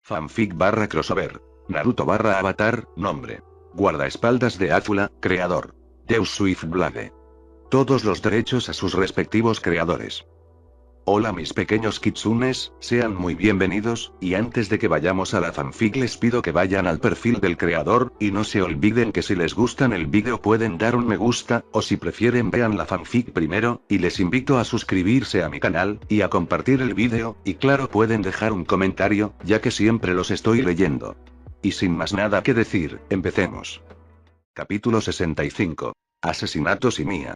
Fanfic/crossover. Naruto/avatar, nombre. Guardaespaldas de Azula, creador. Deus Swiftblade. Todos los derechos a sus respectivos creadores. Hola mis pequeños kitsunes, sean muy bienvenidos, y antes de que vayamos a la fanfic les pido que vayan al perfil del creador, y no se olviden que si les gustan el vídeo pueden dar un me gusta, o si prefieren vean la fanfic primero, y les invito a suscribirse a mi canal, y a compartir el vídeo, y claro pueden dejar un comentario, ya que siempre los estoy leyendo. Y sin más nada que decir, empecemos. Capítulo 65. Asesinatos y Mía.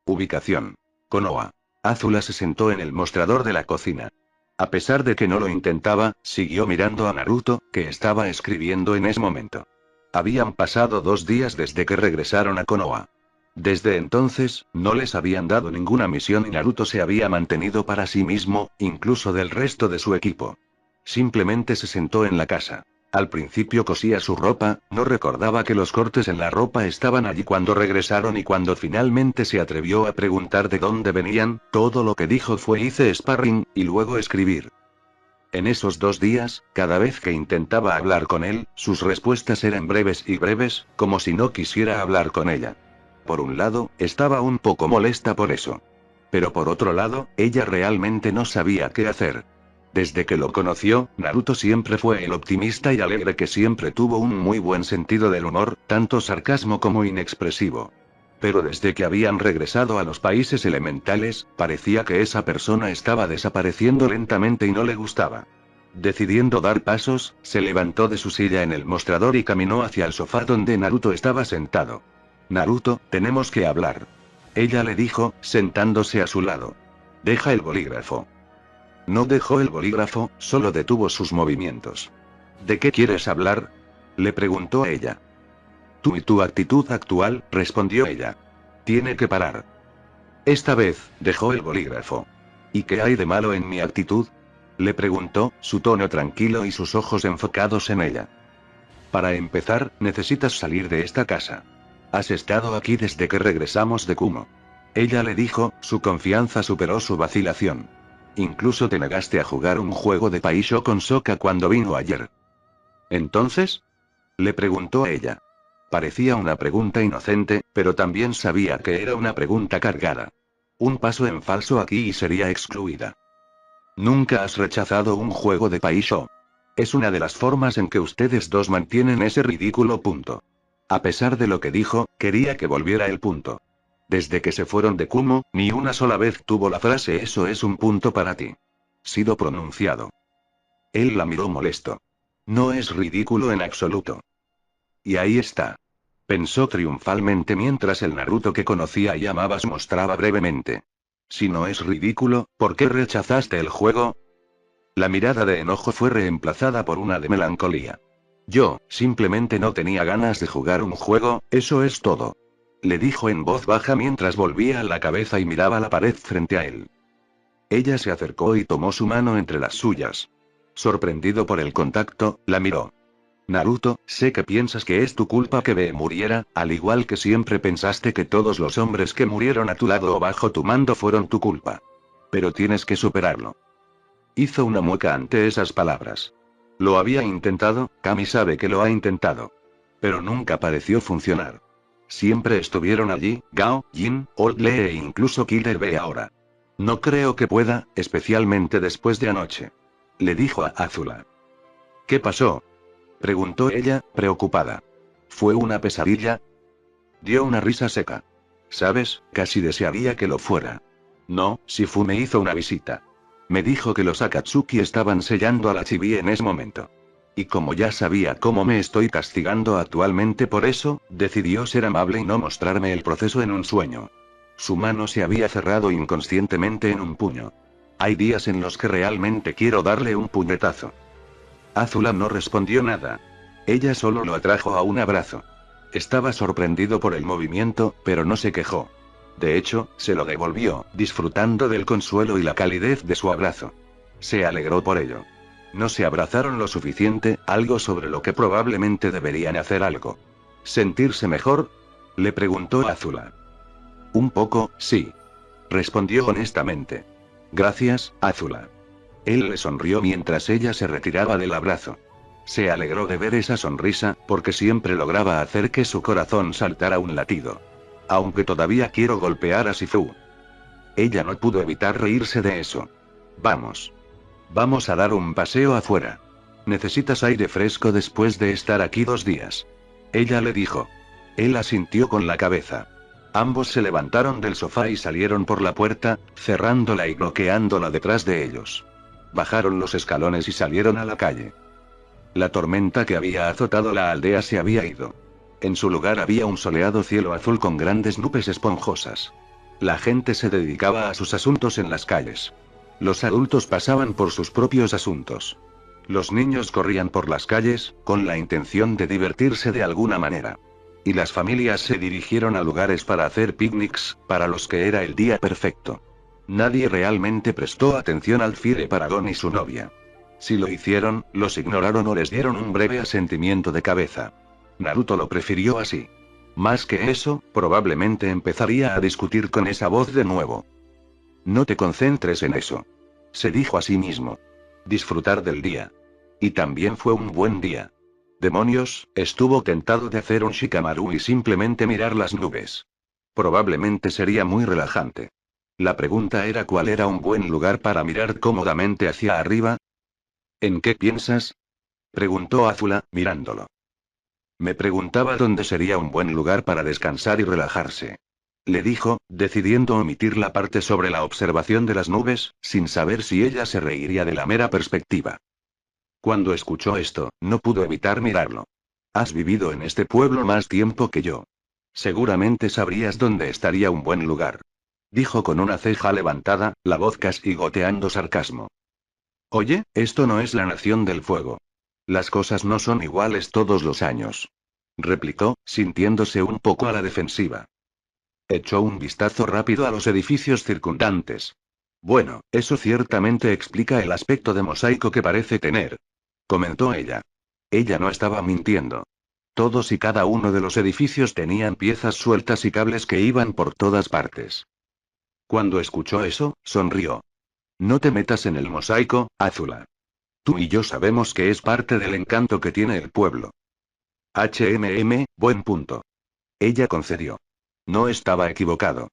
Ubicación. Konoha. Azula se sentó en el mostrador de la cocina. A pesar de que no lo intentaba, siguió mirando a Naruto, que estaba escribiendo en ese momento. Habían pasado 2 días desde que regresaron a Konoha. Desde entonces, no les habían dado ninguna misión y Naruto se había mantenido para sí mismo, incluso del resto de su equipo. Simplemente se sentó en la casa. Al principio cosía su ropa, no recordaba que los cortes en la ropa estaban allí cuando regresaron y cuando finalmente se atrevió a preguntar de dónde venían, todo lo que dijo fue hice sparring, y luego escribir. En esos 2 días, cada vez que intentaba hablar con él, sus respuestas eran breves y breves, como si no quisiera hablar con ella. Por un lado, estaba un poco molesta por eso. Pero por otro lado, ella realmente no sabía qué hacer. Desde que lo conoció, Naruto siempre fue el optimista y alegre que siempre tuvo un muy buen sentido del humor, tanto sarcasmo como inexpresivo. Pero desde que habían regresado a los países elementales, parecía que esa persona estaba desapareciendo lentamente y no le gustaba. Decidiendo dar pasos, se levantó de su silla en el mostrador y caminó hacia el sofá donde Naruto estaba sentado. Naruto, tenemos que hablar. Ella le dijo, sentándose a su lado. Deja el bolígrafo. No dejó el bolígrafo, solo detuvo sus movimientos. ¿De qué quieres hablar? Le preguntó ella. Tú y tu actitud actual, respondió ella. Tiene que parar. Esta vez, dejó el bolígrafo. ¿Y qué hay de malo en mi actitud? Le preguntó, su tono tranquilo y sus ojos enfocados en ella. Para empezar, necesitas salir de esta casa. Has estado aquí desde que regresamos de Kumo. Ella le dijo, su confianza superó su vacilación. Incluso te negaste a jugar un juego de Paisho con Sokka cuando vino ayer. ¿Entonces? Le preguntó ella. Parecía una pregunta inocente, pero también sabía que era una pregunta cargada. Un paso en falso aquí y sería excluida. Nunca has rechazado un juego de Paisho. Es una de las formas en que ustedes dos mantienen ese ridículo punto. A pesar de lo que dijo, quería que volviera el punto. Desde que se fueron de Kumo, ni una sola vez tuvo la frase eso es un punto para ti. Sido pronunciado. Él la miró molesto. No es ridículo en absoluto. Y ahí está. Pensó triunfalmente mientras el Naruto que conocía y amaba se mostraba brevemente. Si no es ridículo, ¿por qué rechazaste el juego? La mirada de enojo fue reemplazada por una de melancolía. Yo, simplemente no tenía ganas de jugar un juego, eso es todo. Le dijo en voz baja mientras volvía la cabeza y miraba la pared frente a él. Ella se acercó y tomó su mano entre las suyas. Sorprendido por el contacto, la miró. Naruto, sé que piensas que es tu culpa que Bee muriera, al igual que siempre pensaste que todos los hombres que murieron a tu lado o bajo tu mando fueron tu culpa. Pero tienes que superarlo. Hizo una mueca ante esas palabras. Lo había intentado, Kami sabe que lo ha intentado. Pero nunca pareció funcionar. Siempre estuvieron allí, Gao, Jin, Old Lee e incluso Killer Bee ahora. No creo que pueda, especialmente después de anoche. Le dijo a Azula. ¿Qué pasó? Preguntó ella, preocupada. ¿Fue una pesadilla? Dio una risa seca. ¿Sabes? Casi desearía que lo fuera. No, Shifu me hizo una visita. Me dijo que los Akatsuki estaban sellando a la Chibi en ese momento. Y como ya sabía cómo me estoy castigando actualmente por eso, decidió ser amable y no mostrarme el proceso en un sueño. Su mano se había cerrado inconscientemente en un puño. Hay días en los que realmente quiero darle un puñetazo. Azula no respondió nada. Ella solo lo atrajo a un abrazo. Estaba sorprendido por el movimiento, pero no se quejó. De hecho, se lo devolvió, disfrutando del consuelo y la calidez de su abrazo. Se alegró por ello. No se abrazaron lo suficiente, algo sobre lo que probablemente deberían hacer algo. ¿Sentirse mejor? Le preguntó Azula. Un poco, sí. Respondió honestamente. Gracias, Azula. Él le sonrió mientras ella se retiraba del abrazo. Se alegró de ver esa sonrisa, porque siempre lograba hacer que su corazón saltara un latido. Aunque todavía quiero golpear a Shifu. Ella no pudo evitar reírse de eso. Vamos. Vamos a dar un paseo afuera. Necesitas aire fresco después de estar aquí 2 días. Ella le dijo. Él asintió con la cabeza. Ambos se levantaron del sofá y salieron por la puerta, cerrándola y bloqueándola detrás de ellos. Bajaron los escalones y salieron a la calle. La tormenta que había azotado la aldea se había ido. En su lugar había un soleado cielo azul con grandes nubes esponjosas. La gente se dedicaba a sus asuntos en las calles. Los adultos pasaban por sus propios asuntos. Los niños corrían por las calles, con la intención de divertirse de alguna manera. Y las familias se dirigieron a lugares para hacer picnics, para los que era el día perfecto. Nadie realmente prestó atención al Fire Paragon y su novia. Si lo hicieron, los ignoraron o les dieron un breve asentimiento de cabeza. Naruto lo prefirió así. Más que eso, probablemente empezaría a discutir con esa voz de nuevo. No te concentres en eso. Se dijo a sí mismo. Disfrutar del día. Y también fue un buen día. Demonios, estuvo tentado de hacer un shikamaru y simplemente mirar las nubes. Probablemente sería muy relajante. La pregunta era cuál era un buen lugar para mirar cómodamente hacia arriba. ¿En qué piensas? Preguntó Azula, mirándolo. Me preguntaba dónde sería un buen lugar para descansar y relajarse. Le dijo, decidiendo omitir la parte sobre la observación de las nubes, sin saber si ella se reiría de la mera perspectiva. Cuando escuchó esto, no pudo evitar mirarlo. Has vivido en este pueblo más tiempo que yo. Seguramente sabrías dónde estaría un buen lugar. Dijo con una ceja levantada, la voz casi goteando sarcasmo. Oye, esto no es la Nación del Fuego. Las cosas no son iguales todos los años. Replicó, sintiéndose un poco a la defensiva. Echó un vistazo rápido a los edificios circundantes. Bueno, eso ciertamente explica el aspecto de mosaico que parece tener. Comentó ella. Ella no estaba mintiendo. Todos y cada uno de los edificios tenían piezas sueltas y cables que iban por todas partes. Cuando escuchó eso, sonrió. No te metas en el mosaico, Azula. Tú y yo sabemos que es parte del encanto que tiene el pueblo. Buen punto. Ella concedió. No estaba equivocado.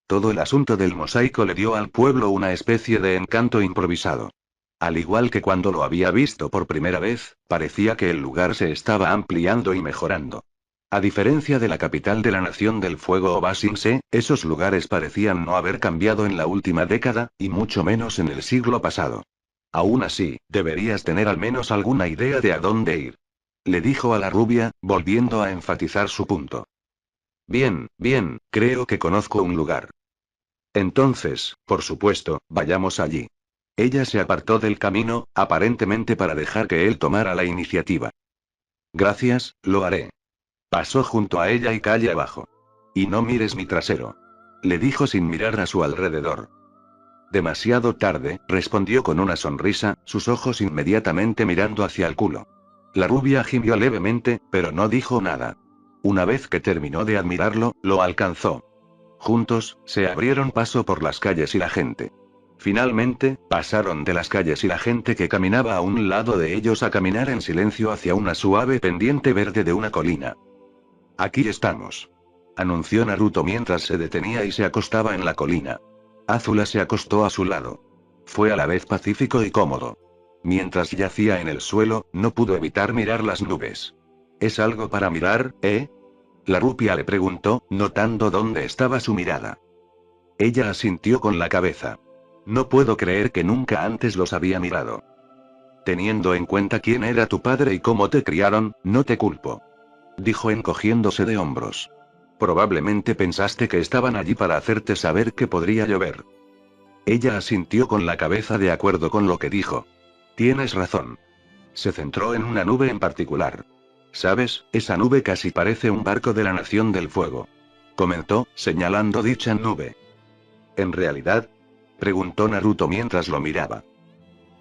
Todo el asunto del mosaico le dio al pueblo una especie de encanto improvisado. Al igual que cuando lo había visto por primera vez, parecía que el lugar se estaba ampliando y mejorando. A diferencia de la capital de la Nación del Fuego o Basingse, esos lugares parecían no haber cambiado en la última década, y mucho menos en el siglo pasado. Aún así, deberías tener al menos alguna idea de a dónde ir. Le dijo a la rubia, volviendo a enfatizar su punto. Bien, bien, creo que conozco un lugar. Entonces, por supuesto, vayamos allí. Ella se apartó del camino, aparentemente para dejar que él tomara la iniciativa. Gracias, lo haré. Pasó junto a ella y calle abajo. Y no mires mi trasero. Le dijo sin mirar a su alrededor. Demasiado tarde, respondió con una sonrisa, sus ojos inmediatamente mirando hacia el culo. La rubia gimió levemente, pero no dijo nada. Una vez que terminó de admirarlo, lo alcanzó. Juntos, se abrieron paso por las calles y la gente. Finalmente, pasaron de las calles y la gente que caminaba a un lado de ellos a caminar en silencio hacia una suave pendiente verde de una colina. Aquí estamos. Anunció Naruto mientras se detenía y se acostaba en la colina. Azula se acostó a su lado. Fue a la vez pacífico y cómodo. Mientras yacía en el suelo, no pudo evitar mirar las nubes. ¿Es algo para mirar, eh? La rubia le preguntó, notando dónde estaba su mirada. Ella asintió con la cabeza. No puedo creer que nunca antes los había mirado. Teniendo en cuenta quién era tu padre y cómo te criaron, no te culpo. Dijo encogiéndose de hombros. Probablemente pensaste que estaban allí para hacerte saber que podría llover. Ella asintió con la cabeza de acuerdo con lo que dijo. Tienes razón. Se centró en una nube en particular. ¿Sabes? Esa nube casi parece un barco de la Nación del Fuego. Comentó, señalando dicha nube. ¿En realidad? Preguntó Naruto mientras lo miraba.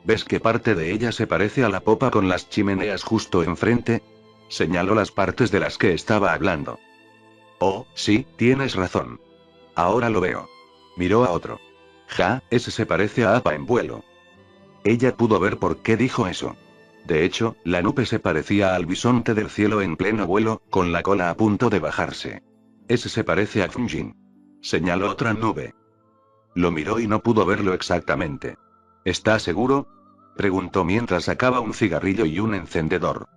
¿Ves qué parte de ella se parece a la popa con las chimeneas justo enfrente? Señaló las partes de las que estaba hablando. Oh, sí, tienes razón. Ahora lo veo. Miró a otro. Ja, ese se parece a Appa en vuelo. Ella pudo ver por qué dijo eso. De hecho, la nube se parecía al bisonte del cielo en pleno vuelo, con la cola a punto de bajarse. Ese se parece a Funjin. Señaló otra nube. Lo miró y no pudo verlo exactamente. ¿Está seguro? Preguntó mientras sacaba un cigarrillo y un encendedor.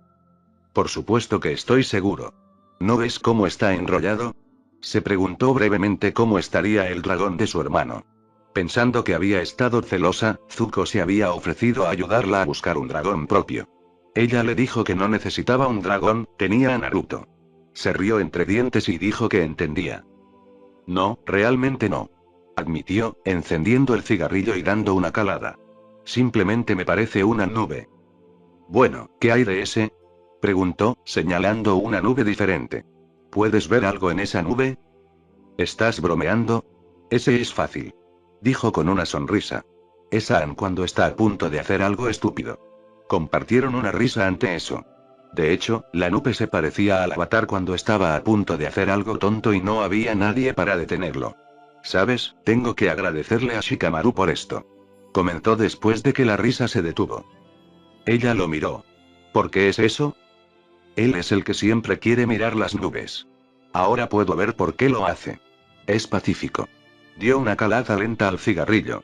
Por supuesto que estoy seguro. ¿No ves cómo está enrollado? Se preguntó brevemente cómo estaría el dragón de su hermano. Pensando que había estado celosa, Zuko se había ofrecido a ayudarla a buscar un dragón propio. Ella le dijo que no necesitaba un dragón, tenía a Naruto. Se rió entre dientes y dijo que entendía. No, realmente no. Admitió, encendiendo el cigarrillo y dando una calada. Simplemente me parece una nube. Bueno, ¿qué hay de ese? Preguntó, señalando una nube diferente. ¿Puedes ver algo en esa nube? ¿Estás bromeando? Ese es fácil. Dijo con una sonrisa. Es Aang cuando está a punto de hacer algo estúpido. Compartieron una risa ante eso. De hecho, la nube se parecía al avatar cuando estaba a punto de hacer algo tonto y no había nadie para detenerlo. ¿Sabes? Tengo que agradecerle a Shikamaru por esto. Comentó después de que la risa se detuvo. Ella lo miró. ¿Por qué es eso? Él es el que siempre quiere mirar las nubes. Ahora puedo ver por qué lo hace. Es pacífico. Dio una calada lenta al cigarrillo.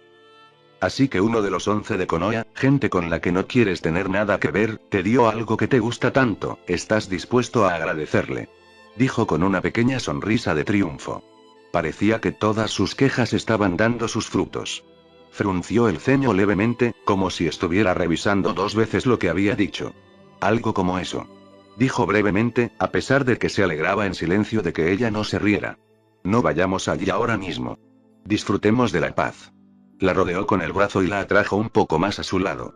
Así que uno de los 11 de Konoha, gente con la que no quieres tener nada que ver, te dio algo que te gusta tanto, estás dispuesto a agradecerle. Dijo con una pequeña sonrisa de triunfo. Parecía que todas sus quejas estaban dando sus frutos. Frunció el ceño levemente, como si estuviera revisando 2 veces lo que había dicho. Algo como eso. Dijo brevemente, a pesar de que se alegraba en silencio de que ella no se riera. No vayamos allí ahora mismo. Disfrutemos de la paz. La rodeó con el brazo y la atrajo un poco más a su lado.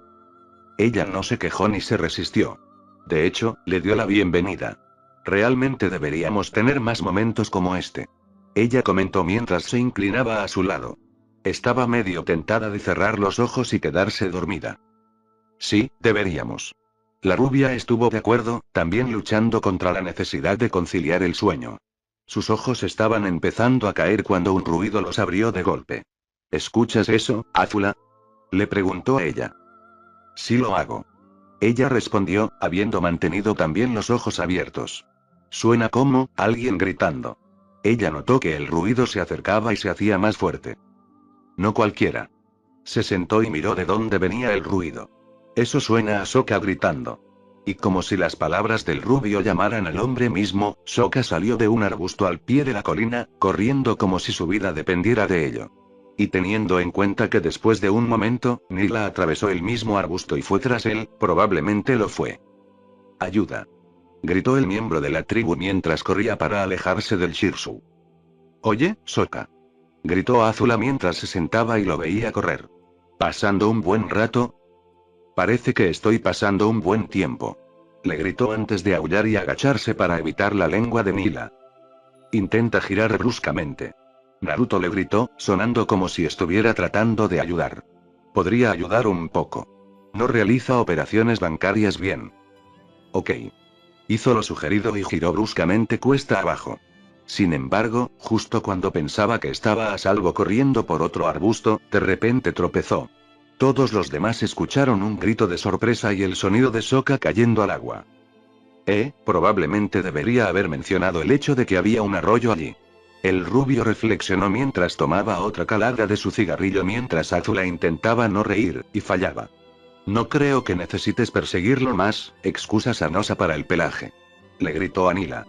Ella no se quejó ni se resistió. De hecho, le dio la bienvenida. Realmente deberíamos tener más momentos como este. Ella comentó mientras se inclinaba a su lado. Estaba medio tentada de cerrar los ojos y quedarse dormida. Sí, deberíamos. La rubia estuvo de acuerdo, también luchando contra la necesidad de conciliar el sueño. Sus ojos estaban empezando a caer cuando un ruido los abrió de golpe. ¿Escuchas eso, Azula? Le preguntó a ella. Sí lo hago. Ella respondió, habiendo mantenido también los ojos abiertos. Suena como alguien gritando. Ella notó que el ruido se acercaba y se hacía más fuerte. No cualquiera. Se sentó y miró de dónde venía el ruido. Eso suena a Sokka gritando. Y como si las palabras del rubio llamaran al hombre mismo, Sokka salió de un arbusto al pie de la colina, corriendo como si su vida dependiera de ello. Y teniendo en cuenta que después de un momento, Nila atravesó el mismo arbusto y fue tras él, probablemente lo fue. ¡Ayuda! Gritó el miembro de la tribu mientras corría para alejarse del Shirsu. Oye, Sokka. Gritó Azula mientras se sentaba y lo veía correr. ¿Pasando un buen rato? Parece que estoy pasando un buen tiempo. Le gritó antes de aullar y agacharse para evitar la lengua de Nila. Intenta girar bruscamente. Naruto le gritó, sonando como si estuviera tratando de ayudar. Podría ayudar un poco. No realiza operaciones bancarias bien. Ok. Hizo lo sugerido y giró bruscamente cuesta abajo. Sin embargo, justo cuando pensaba que estaba a salvo corriendo por otro arbusto, de repente tropezó. Todos los demás escucharon un grito de sorpresa y el sonido de Sokka cayendo al agua. Probablemente debería haber mencionado el hecho de que había un arroyo allí. El rubio reflexionó mientras tomaba otra calada de su cigarrillo mientras Azula intentaba no reír, y fallaba. No creo que necesites perseguirlo más, excusa sanosa para el pelaje. Le gritó a Nila.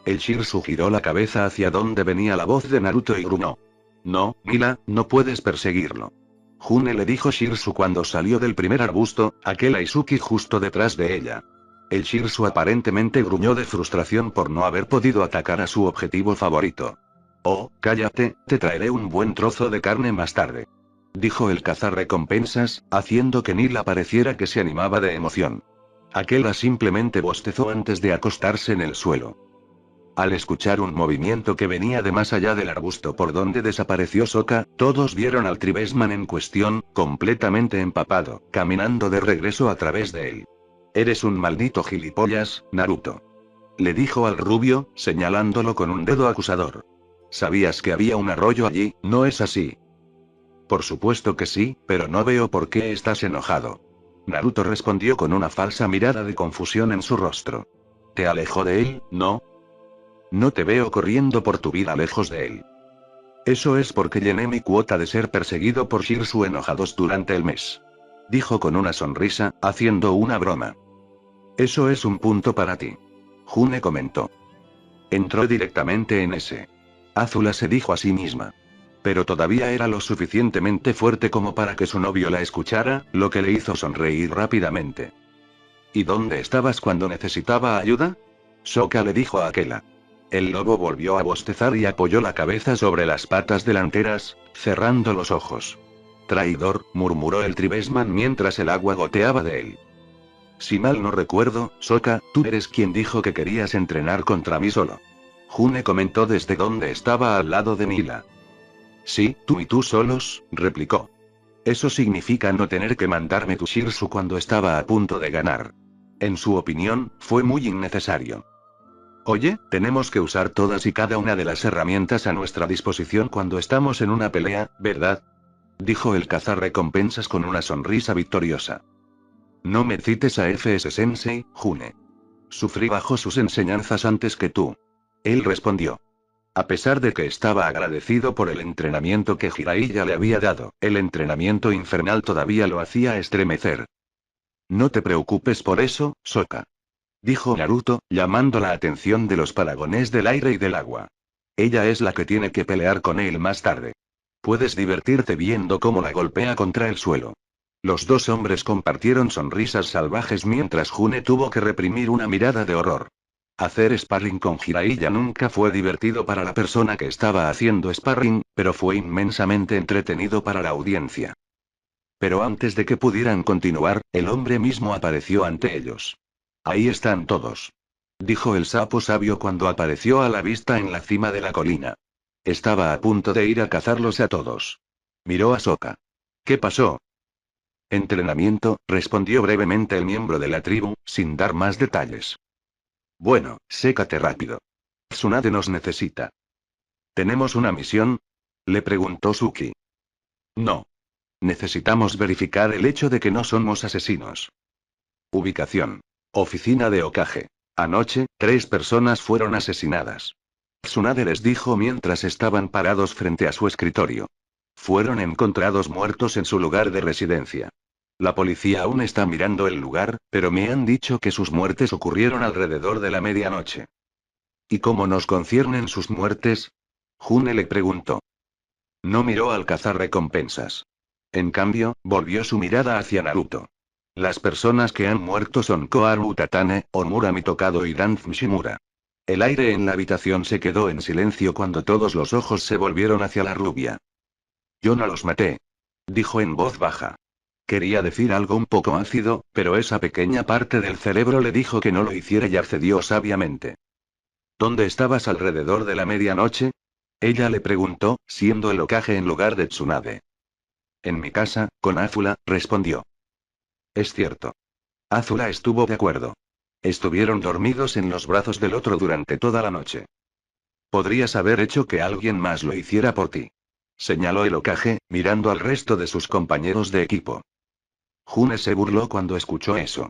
El Shirsu giró la cabeza hacia donde venía la voz de Naruto y gruñó. No, Nila, no puedes perseguirlo. June le dijo Shirsu cuando salió del primer arbusto, aquel Aizuki justo detrás de ella. El Shirsu aparentemente gruñó de frustración por no haber podido atacar a su objetivo favorito. Oh, cállate, te traeré un buen trozo de carne más tarde. Dijo el cazarrecompensas, haciendo que Nila pareciera que se animaba de emoción. Aquella simplemente bostezó antes de acostarse en el suelo. Al escuchar un movimiento que venía de más allá del arbusto por donde desapareció Sokka, todos vieron al Tribesman en cuestión, completamente empapado, caminando de regreso a través de él. Eres un maldito gilipollas, Naruto. Le dijo al rubio, señalándolo con un dedo acusador. Sabías que había un arroyo allí, ¿no es así? Por supuesto que sí, pero no veo por qué estás enojado. Naruto respondió con una falsa mirada de confusión en su rostro. ¿Te alejó de él, no? No te veo corriendo por tu vida lejos de él. Eso es porque llené mi cuota de ser perseguido por Shirsu enojados durante el mes. Dijo con una sonrisa, haciendo una broma. Eso es un punto para ti. June comentó. Entró directamente en ese. Azula se dijo a sí misma. Pero todavía era lo suficientemente fuerte como para que su novio la escuchara, lo que le hizo sonreír rápidamente. ¿Y dónde estabas cuando necesitaba ayuda? Sokka le dijo a Akela. El lobo volvió a bostezar y apoyó la cabeza sobre las patas delanteras, cerrando los ojos. Traidor, murmuró el Tribesman mientras el agua goteaba de él. Si mal no recuerdo, Sokka, tú eres quien dijo que querías entrenar contra mí solo. June comentó desde donde estaba al lado de Mila. Sí, tú y tú solos, replicó. Eso significa no tener que mandarme tu Shirsu cuando estaba a punto de ganar. En su opinión, fue muy innecesario. Oye, tenemos que usar todas y cada una de las herramientas a nuestra disposición cuando estamos en una pelea, ¿verdad? Dijo el cazarrecompensas con una sonrisa victoriosa. No me cites a FS Sensei, June. Sufrí bajo sus enseñanzas antes que tú. Él respondió. A pesar de que estaba agradecido por el entrenamiento que Jiraiya le había dado, el entrenamiento infernal todavía lo hacía estremecer. No te preocupes por eso, Sokka. Dijo Naruto, llamando la atención de los paragones del aire y del agua. Ella es la que tiene que pelear con él más tarde. Puedes divertirte viendo cómo la golpea contra el suelo. Los dos hombres compartieron sonrisas salvajes mientras June tuvo que reprimir una mirada de horror. Hacer sparring con Jiraiya nunca fue divertido para la persona que estaba haciendo sparring, pero fue inmensamente entretenido para la audiencia. Pero antes de que pudieran continuar, el hombre mismo apareció ante ellos. Ahí están todos. Dijo el sapo sabio cuando apareció a la vista en la cima de la colina. Estaba a punto de ir a cazarlos a todos. Miró a Sokka. ¿Qué pasó? Entrenamiento, respondió brevemente el miembro de la tribu, sin dar más detalles. Bueno, sécate rápido. Tsunade nos necesita. ¿Tenemos una misión? Le preguntó Suki. No. Necesitamos verificar el hecho de que no somos asesinos. Ubicación. Oficina de Hokage. Anoche, 3 personas fueron asesinadas. Tsunade les dijo mientras estaban parados frente a su escritorio. Fueron encontrados muertos en su lugar de residencia. La policía aún está mirando el lugar, pero me han dicho que sus muertes ocurrieron alrededor de la medianoche. ¿Y cómo nos conciernen sus muertes? June le preguntó. No miró al cazarrecompensas. En cambio, volvió su mirada hacia Naruto. Las personas que han muerto son Koharu Utatane, Omura Mitokado y Danzo Shimura. El aire en la habitación se quedó en silencio cuando todos los ojos se volvieron hacia la rubia. Yo no los maté. Dijo en voz baja. Quería decir algo un poco ácido, pero esa pequeña parte del cerebro le dijo que no lo hiciera y accedió sabiamente. ¿Dónde estabas alrededor de la medianoche? Ella le preguntó, siendo el Hokage en lugar de Tsunade. En mi casa, con Azula, respondió. Es cierto. Azula estuvo de acuerdo. Estuvieron dormidos en los brazos del otro durante toda la noche. Podrías haber hecho que alguien más lo hiciera por ti. Señaló el Hokage, mirando al resto de sus compañeros de equipo. June se burló cuando escuchó eso.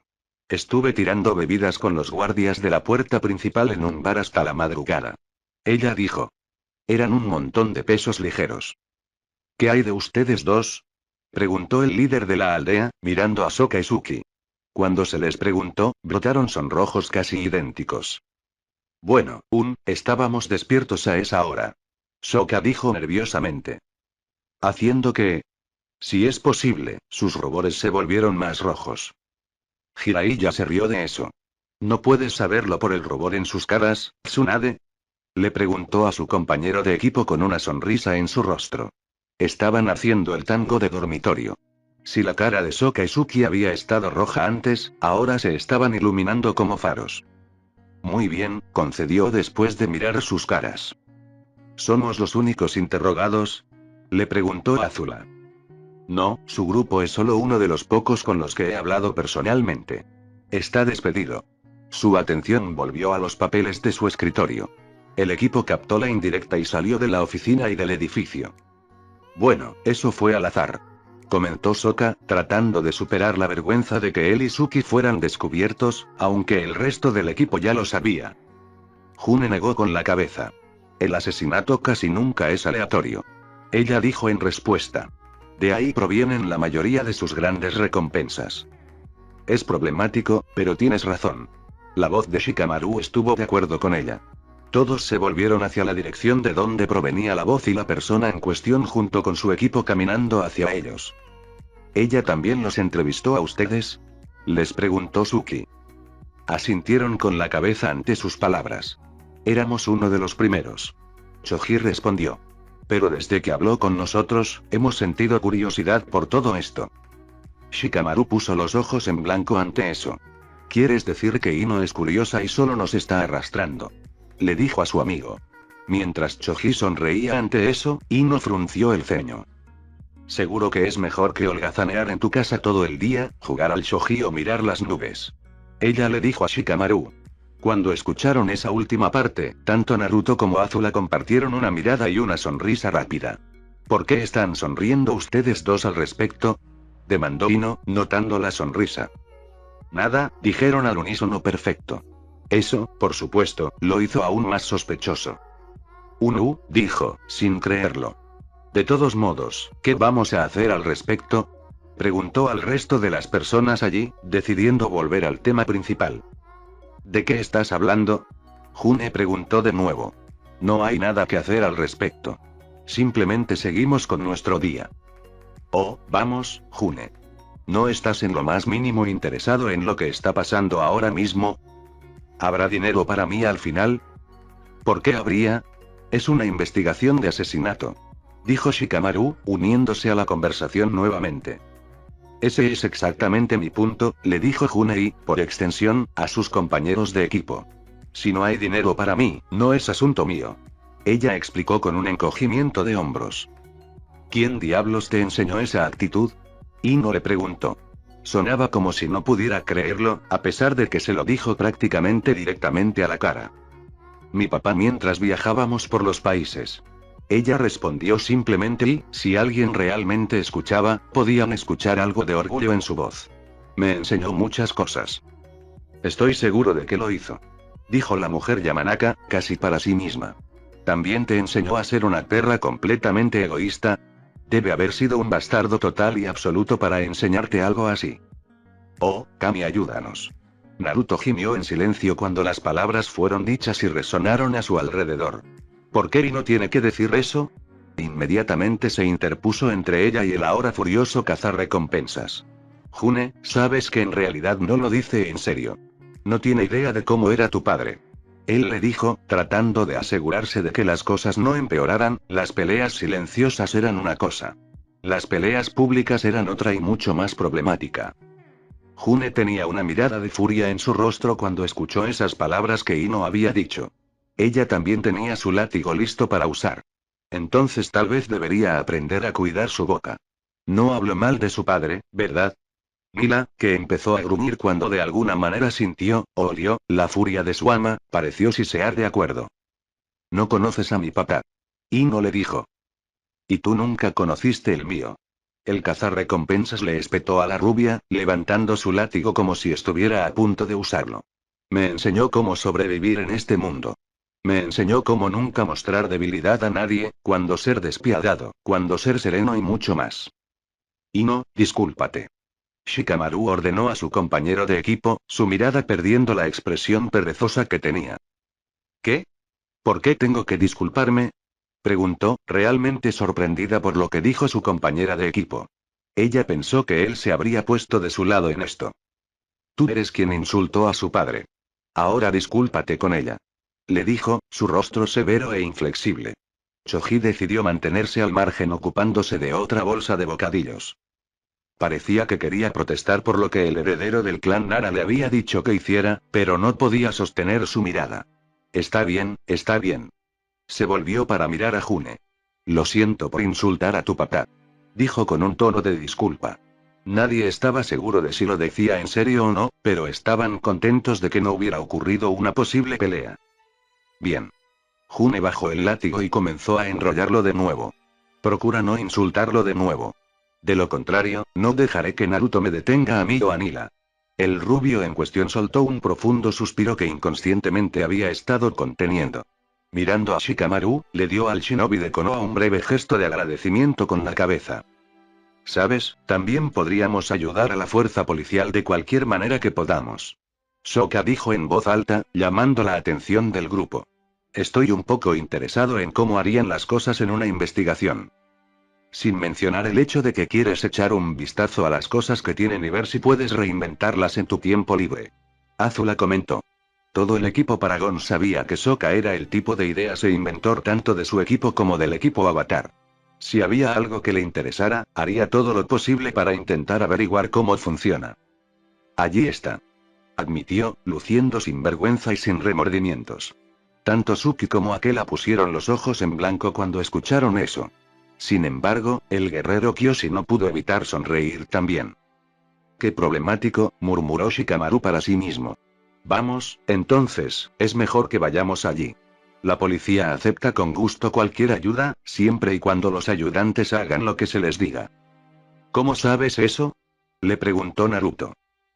Estuve tirando bebidas con los guardias de la puerta principal en un bar hasta la madrugada. Ella dijo. Eran un montón de pesos ligeros. ¿Qué hay de ustedes dos? Preguntó el líder de la aldea, mirando a Sokka y Suki. Cuando se les preguntó, brotaron sonrojos casi idénticos. Bueno, estábamos despiertos a esa hora. Sokka dijo nerviosamente. ¿Haciendo qué? Si es posible, sus rubores se volvieron más rojos. Jiraiya se rió de eso. ¿No puedes saberlo por el rubor en sus caras, Tsunade? Le preguntó a su compañero de equipo con una sonrisa en su rostro. Estaban haciendo el tango de dormitorio. Si la cara de Sokka y Suki había estado roja antes, ahora se estaban iluminando como faros. Muy bien, concedió después de mirar sus caras. ¿Somos los únicos interrogados? Le preguntó Azula. No, su grupo es solo uno de los pocos con los que he hablado personalmente. Está despedido. Su atención volvió a los papeles de su escritorio. El equipo captó la indirecta y salió de la oficina y del edificio. Bueno, eso fue al azar. Comentó Sokka, tratando de superar la vergüenza de que él y Suki fueran descubiertos, aunque el resto del equipo ya lo sabía. June negó con la cabeza. El asesinato casi nunca es aleatorio. Ella dijo en respuesta. De ahí provienen la mayoría de sus grandes recompensas. Es problemático, pero tienes razón. La voz de Shikamaru estuvo de acuerdo con ella. Todos se volvieron hacia la dirección de donde provenía la voz y la persona en cuestión junto con su equipo caminando hacia ellos. ¿Ella también los entrevistó a ustedes? Les preguntó Suki. Asintieron con la cabeza ante sus palabras. Éramos uno de los primeros. Choji respondió. Pero desde que habló con nosotros, hemos sentido curiosidad por todo esto. Shikamaru puso los ojos en blanco ante eso. ¿Quieres decir que Ino es curiosa y solo nos está arrastrando? Le dijo a su amigo. Mientras Choji sonreía ante eso, Ino frunció el ceño. Seguro que es mejor que holgazanear en tu casa todo el día, jugar al shogi o mirar las nubes. Ella le dijo a Shikamaru. Cuando escucharon esa última parte, tanto Naruto como Azula compartieron una mirada y una sonrisa rápida. ¿Por qué están sonriendo ustedes dos al respecto? Demandó Ino, notando la sonrisa. Nada, dijeron al unísono perfecto. Eso, por supuesto, lo hizo aún más sospechoso. Dijo, sin creerlo. De todos modos, ¿qué vamos a hacer al respecto? Preguntó al resto de las personas allí, decidiendo volver al tema principal. ¿De qué estás hablando? June preguntó de nuevo. No hay nada que hacer al respecto. Simplemente seguimos con nuestro día. Oh, vamos, June. ¿No estás en lo más mínimo interesado en lo que está pasando ahora mismo? ¿Habrá dinero para mí al final? ¿Por qué habría? Es una investigación de asesinato. Dijo Shikamaru, uniéndose a la conversación nuevamente. Ese es exactamente mi punto, le dijo June y, por extensión, a sus compañeros de equipo. Si no hay dinero para mí, no es asunto mío. Ella explicó con un encogimiento de hombros. ¿Quién diablos te enseñó esa actitud? Ino le preguntó. Sonaba como si no pudiera creerlo, a pesar de que se lo dijo prácticamente directamente a la cara. Mi papá mientras viajábamos por los países. Ella respondió simplemente y, si alguien realmente escuchaba, podían escuchar algo de orgullo en su voz. Me enseñó muchas cosas. Estoy seguro de que lo hizo. Dijo la mujer Yamanaka, casi para sí misma. También te enseñó a ser una perra completamente egoísta. Debe haber sido un bastardo total y absoluto para enseñarte algo así. Oh, Kami, ayúdanos. Naruto gimió en silencio cuando las palabras fueron dichas y resonaron a su alrededor. ¿Por qué Ino tiene que decir eso? Inmediatamente se interpuso entre ella y el ahora furioso cazarrecompensas. June, sabes que en realidad no lo dice en serio. No tiene idea de cómo era tu padre. Él le dijo, tratando de asegurarse de que las cosas no empeoraran, las peleas silenciosas eran una cosa. Las peleas públicas eran otra y mucho más problemática. June tenía una mirada de furia en su rostro cuando escuchó esas palabras que Ino había dicho. Ella también tenía su látigo listo para usar. Entonces tal vez debería aprender a cuidar su boca. No habló mal de su padre, ¿verdad? Mila, que empezó a gruñir cuando de alguna manera sintió, o olió, la furia de su ama, pareció sisear de acuerdo. No conoces a mi papá. Ino le dijo. Y tú nunca conociste el mío. El cazarrecompensas le espetó a la rubia, levantando su látigo como si estuviera a punto de usarlo. Me enseñó cómo sobrevivir en este mundo. Me enseñó cómo nunca mostrar debilidad a nadie, cuándo ser despiadado, cuándo ser sereno y mucho más. Ino, discúlpate. Shikamaru ordenó a su compañero de equipo, su mirada perdiendo la expresión perezosa que tenía. ¿Qué? ¿Por qué tengo que disculparme? Preguntó, realmente sorprendida por lo que dijo su compañera de equipo. Ella pensó que él se habría puesto de su lado en esto. Tú eres quien insultó a su padre. Ahora discúlpate con ella. Le dijo, su rostro severo e inflexible. Choji decidió mantenerse al margen ocupándose de otra bolsa de bocadillos. Parecía que quería protestar por lo que el heredero del clan Nara le había dicho que hiciera, pero no podía sostener su mirada. Está bien, está bien. Se volvió para mirar a June. Lo siento por insultar a tu papá. Dijo con un tono de disculpa. Nadie estaba seguro de si lo decía en serio o no, pero estaban contentos de que no hubiera ocurrido una posible pelea. Bien. June bajó el látigo y comenzó a enrollarlo de nuevo. Procura no insultarlo de nuevo. De lo contrario, no dejaré que Naruto me detenga a mí o a Nila. El rubio en cuestión soltó un profundo suspiro que inconscientemente había estado conteniendo. Mirando a Shikamaru, le dio al shinobi de Konoha un breve gesto de agradecimiento con la cabeza. ¿Sabes? También podríamos ayudar a la fuerza policial de cualquier manera que podamos. Sokka dijo en voz alta, llamando la atención del grupo. Estoy un poco interesado en cómo harían las cosas en una investigación. Sin mencionar el hecho de que quieres echar un vistazo a las cosas que tienen y ver si puedes reinventarlas en tu tiempo libre. Azula comentó. Todo el equipo Paragon sabía que Sokka era el tipo de ideas e inventor tanto de su equipo como del equipo Avatar. Si había algo que le interesara, haría todo lo posible para intentar averiguar cómo funciona. Allí está. Admitió, luciendo sin vergüenza y sin remordimientos. Tanto Suki como Akela pusieron los ojos en blanco cuando escucharon eso. Sin embargo, el guerrero Kyoshi no pudo evitar sonreír también. Qué problemático, murmuró Shikamaru para sí mismo. Vamos, entonces, es mejor que vayamos allí. La policía acepta con gusto cualquier ayuda, siempre y cuando los ayudantes hagan lo que se les diga. ¿Cómo sabes eso? Le preguntó Naruto.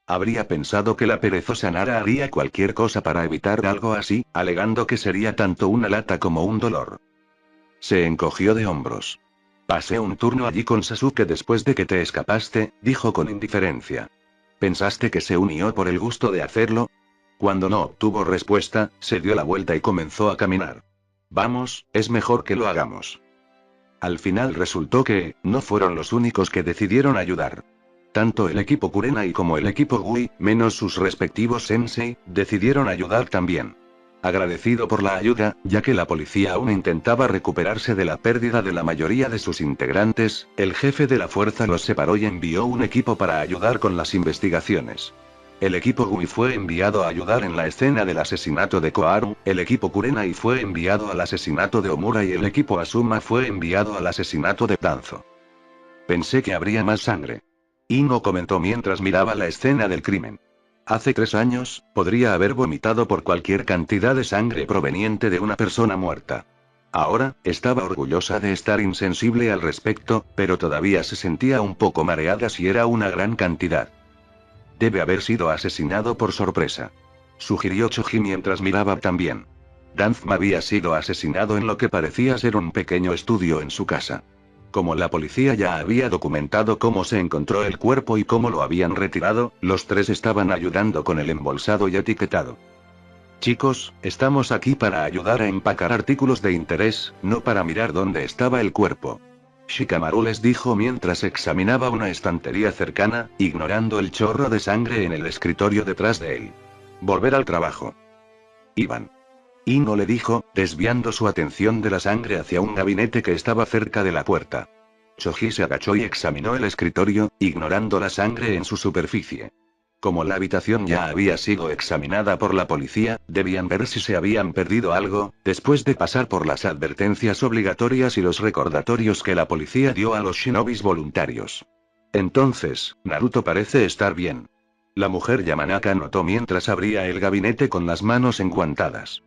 Habría pensado que la perezosa Nara haría cualquier cosa para evitar algo así, alegando que sería tanto una lata como un dolor. Se encogió de hombros. Pasé un turno allí con Sasuke después de que te escapaste, dijo con indiferencia. ¿Pensaste que se unió por el gusto de hacerlo? Cuando no obtuvo respuesta, se dio la vuelta y comenzó a caminar. Vamos, es mejor que lo hagamos. Al final resultó que, no fueron los únicos que decidieron ayudar. Tanto el equipo Kurenai como el equipo Gui, menos sus respectivos sensei, decidieron ayudar también. Agradecido por la ayuda, ya que la policía aún intentaba recuperarse de la pérdida de la mayoría de sus integrantes, el jefe de la fuerza los separó y envió un equipo para ayudar con las investigaciones. El equipo Gui fue enviado a ayudar en la escena del asesinato de Koharu, el equipo Kurenai fue enviado al asesinato de Omura y el equipo Asuma fue enviado al asesinato de Danzo. Pensé que habría más sangre. Ino comentó mientras miraba la escena del crimen. Hace 3 años, podría haber vomitado por cualquier cantidad de sangre proveniente de una persona muerta. Ahora, estaba orgullosa de estar insensible al respecto, pero todavía se sentía un poco mareada si era una gran cantidad. Debe haber sido asesinado por sorpresa. Sugirió Choji mientras miraba también. Danzma había sido asesinado en lo que parecía ser un pequeño estudio en su casa. Como la policía ya había documentado cómo se encontró el cuerpo y cómo lo habían retirado, los 3 estaban ayudando con el embolsado y etiquetado. Chicos, estamos aquí para ayudar a empacar artículos de interés, no para mirar dónde estaba el cuerpo. Shikamaru les dijo mientras examinaba una estantería cercana, ignorando el chorro de sangre en el escritorio detrás de él. Volver al trabajo. Iban. Ino le dijo, desviando su atención de la sangre hacia un gabinete que estaba cerca de la puerta. Choji se agachó y examinó el escritorio, ignorando la sangre en su superficie. Como la habitación ya había sido examinada por la policía, debían ver si se habían perdido algo, después de pasar por las advertencias obligatorias y los recordatorios que la policía dio a los shinobis voluntarios. Entonces, Naruto parece estar bien. La mujer Yamanaka notó mientras abría el gabinete con las manos enguantadas.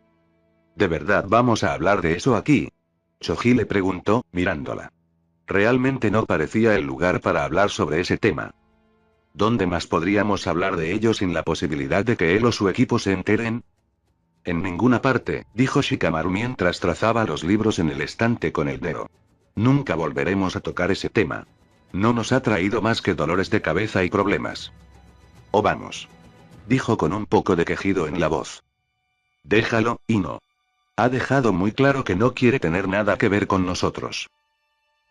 ¿De verdad vamos a hablar de eso aquí? Choji le preguntó, mirándola. Realmente no parecía el lugar para hablar sobre ese tema. ¿Dónde más podríamos hablar de ello sin la posibilidad de que él o su equipo se enteren? En ninguna parte, dijo Shikamaru mientras trazaba los libros en el estante con el dedo. Nunca volveremos a tocar ese tema. No nos ha traído más que dolores de cabeza y problemas. Oh, vamos. Dijo con un poco de quejido en la voz. Déjalo, Ino. Ha dejado muy claro que no quiere tener nada que ver con nosotros.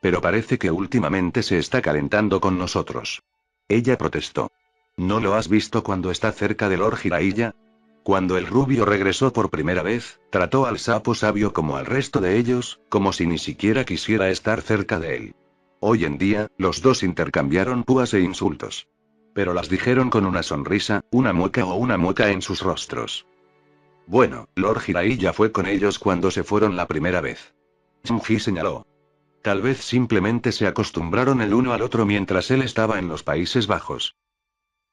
Pero parece que últimamente se está calentando con nosotros. Ella protestó. ¿No lo has visto cuando está cerca de Lord Jiraiya? Cuando el rubio regresó por primera vez, trató al sapo sabio como al resto de ellos, como si ni siquiera quisiera estar cerca de él. Hoy en día, los dos intercambiaron púas e insultos. Pero las dijeron con una sonrisa, una mueca o una mueca en sus rostros. Bueno, Lord Jiraiya fue con ellos cuando se fueron la primera vez. Shinji señaló. Tal vez simplemente se acostumbraron el uno al otro mientras él estaba en los Países Bajos.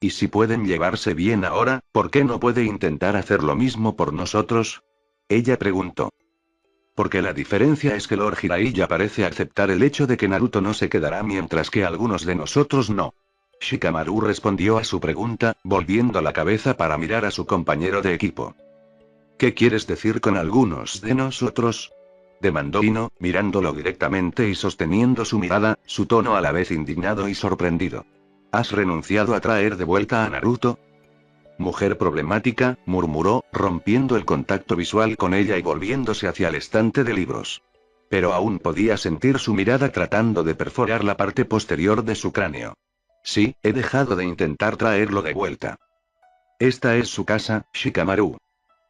¿Y si pueden llevarse bien ahora, por qué no puede intentar hacer lo mismo por nosotros? Ella preguntó. Porque la diferencia es que Lord Jiraiya parece aceptar el hecho de que Naruto no se quedará mientras que algunos de nosotros no. Shikamaru respondió a su pregunta, volviendo la cabeza para mirar a su compañero de equipo. ¿Qué quieres decir con algunos de nosotros? Demandó Ino, mirándolo directamente y sosteniendo su mirada, su tono a la vez indignado y sorprendido. ¿Has renunciado a traer de vuelta a Naruto? Mujer problemática, murmuró, rompiendo el contacto visual con ella y volviéndose hacia el estante de libros. Pero aún podía sentir su mirada tratando de perforar la parte posterior de su cráneo. Sí, he dejado de intentar traerlo de vuelta. Esta es su casa, Shikamaru.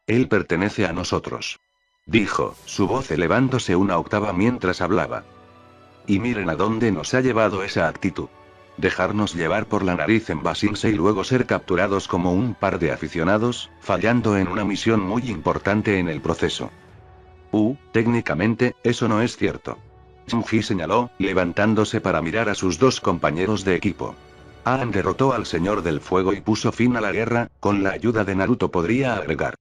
Él pertenece a nosotros. Dijo, su voz elevándose una octava mientras hablaba. Y miren a dónde nos ha llevado esa actitud. Dejarnos llevar por la nariz en Basingse y luego ser capturados como un par de aficionados, fallando en una misión muy importante en el proceso. Técnicamente, eso no es cierto. Shinji señaló, levantándose para mirar a sus dos compañeros de equipo. Aang derrotó al Señor del Fuego y puso fin a la guerra, con la ayuda de Naruto podría agregar.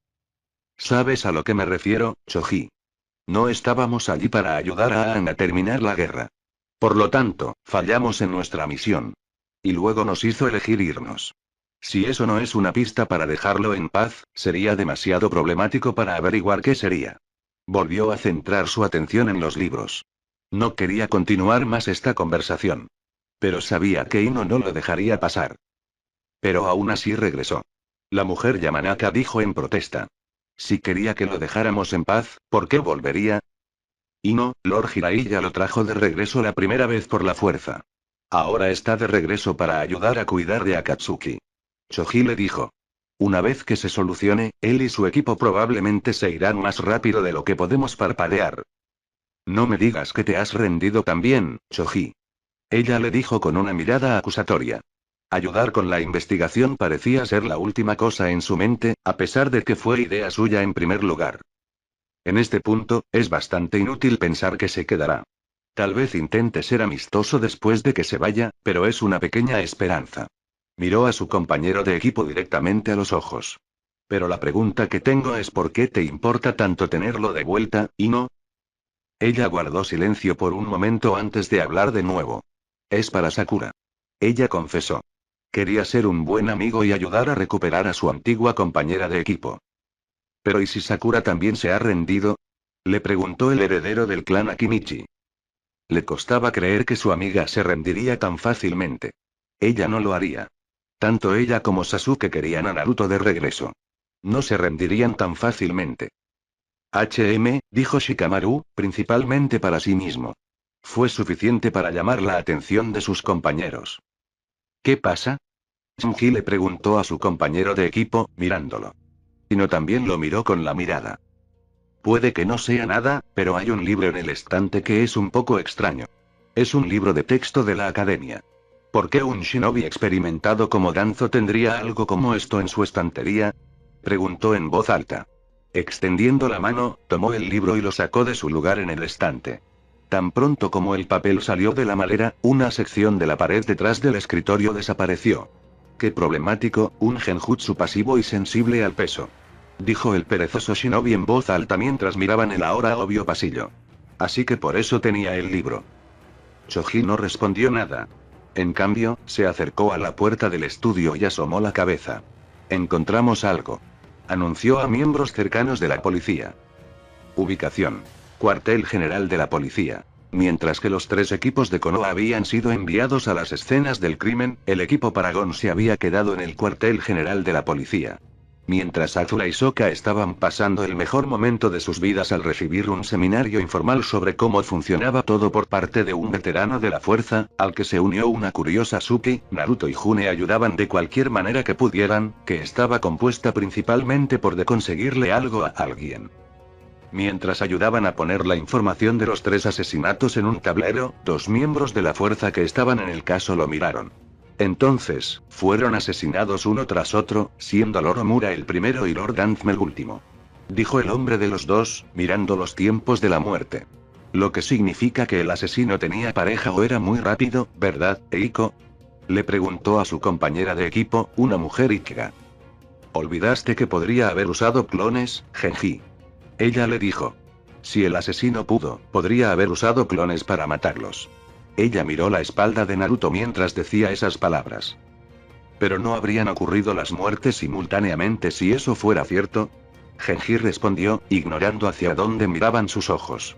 ¿Sabes a lo que me refiero, Choji? No estábamos allí para ayudar a Aang a terminar la guerra. Por lo tanto, fallamos en nuestra misión. Y luego nos hizo elegir irnos. Si eso no es una pista para dejarlo en paz, sería demasiado problemático para averiguar qué sería. Volvió a centrar su atención en los libros. No quería continuar más esta conversación. Pero sabía que Ino no lo dejaría pasar. Pero aún así regresó. La mujer Yamanaka dijo en protesta. Si quería que lo dejáramos en paz, ¿por qué volvería? Y no, Lord Jiraiya lo trajo de regreso la primera vez por la fuerza. Ahora está de regreso para ayudar a cuidar de Akatsuki. Choji le dijo. Una vez que se solucione, él y su equipo probablemente se irán más rápido de lo que podemos parpadear. No me digas que te has rendido también, Choji. Ella le dijo con una mirada acusatoria. Ayudar con la investigación parecía ser la última cosa en su mente, a pesar de que fue idea suya en primer lugar. En este punto, es bastante inútil pensar que se quedará. Tal vez intente ser amistoso después de que se vaya, pero es una pequeña esperanza. Miró a su compañero de equipo directamente a los ojos. Pero la pregunta que tengo es ¿por qué te importa tanto tenerlo de vuelta, Ino? Ella guardó silencio por un momento antes de hablar de nuevo. Es para Sakura. Ella confesó. Quería ser un buen amigo y ayudar a recuperar a su antigua compañera de equipo. ¿Pero y si Sakura también se ha rendido? Le preguntó el heredero del clan Akimichi. Le costaba creer que su amiga se rendiría tan fácilmente. Ella no lo haría. Tanto ella como Sasuke querían a Naruto de regreso. No se rendirían tan fácilmente. Dijo Shikamaru, principalmente para sí mismo. Fue suficiente para llamar la atención de sus compañeros. ¿Qué pasa? Shinji le preguntó a su compañero de equipo, mirándolo. Ino también lo miró con la mirada. Puede que no sea nada, pero hay un libro en el estante que es un poco extraño. Es un libro de texto de la academia. ¿Por qué un shinobi experimentado como Danzo tendría algo como esto en su estantería? Preguntó en voz alta. Extendiendo la mano, tomó el libro y lo sacó de su lugar en el estante. Tan pronto como el papel salió de la malera, una sección de la pared detrás del escritorio desapareció. Qué problemático, un genjutsu pasivo y sensible al peso. Dijo el perezoso shinobi en voz alta mientras miraban el ahora obvio pasillo. Así que por eso tenía el libro. Choji no respondió nada. En cambio, se acercó a la puerta del estudio y asomó la cabeza. Encontramos algo. Anunció a miembros cercanos de la policía. Ubicación. Cuartel General de la Policía. Mientras que los 3 equipos de Konoha habían sido enviados a las escenas del crimen, el equipo Paragon se había quedado en el Cuartel General de la Policía. Mientras Azula y Sokka estaban pasando el mejor momento de sus vidas al recibir un seminario informal sobre cómo funcionaba todo por parte de un veterano de la fuerza, al que se unió una curiosa Suki, Naruto y June ayudaban de cualquier manera que pudieran, que estaba compuesta principalmente por de conseguirle algo a alguien. Mientras ayudaban a poner la información de los 3 asesinatos en un tablero, 2 miembros de la fuerza que estaban en el caso lo miraron. Entonces, fueron asesinados uno tras otro, siendo Lord Omura el primero y Lord Antme el último. Dijo el hombre de los dos, mirando los tiempos de la muerte. Lo que significa que el asesino tenía pareja o era muy rápido, ¿verdad, Eiko? Le preguntó a su compañera de equipo, una mujer Ikega. ¿Olvidaste que podría haber usado clones, Genji? Ella le dijo. Si el asesino pudo, podría haber usado clones para matarlos. Ella miró la espalda de Naruto mientras decía esas palabras. ¿Pero no habrían ocurrido las muertes simultáneamente si eso fuera cierto? Genji respondió, ignorando hacia dónde miraban sus ojos.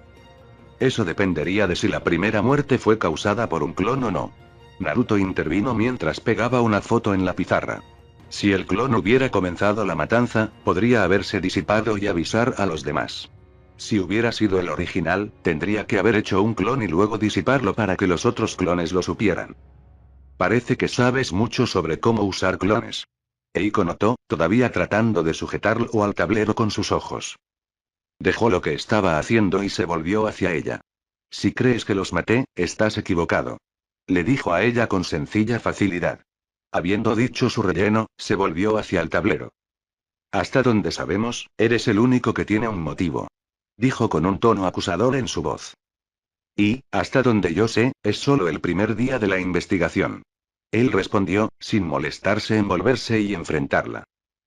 Eso dependería de si la primera muerte fue causada por un clon o no. Naruto intervino mientras pegaba una foto en la pizarra. Si el clon hubiera comenzado la matanza, podría haberse disipado y avisar a los demás. Si hubiera sido el original, tendría que haber hecho un clon y luego disiparlo para que los otros clones lo supieran. Parece que sabes mucho sobre cómo usar clones. Eiko notó, todavía tratando de sujetarlo al tablero con sus ojos. Dejó lo que estaba haciendo y se volvió hacia ella. Si crees que los maté, estás equivocado. Le dijo a ella con sencilla facilidad. Habiendo dicho su relleno, se volvió hacia el tablero. Hasta donde sabemos, eres el único que tiene un motivo. Dijo con un tono acusador en su voz. Y, hasta donde yo sé, es solo el primer día de la investigación. Él respondió, sin molestarse en volverse y enfrentarla.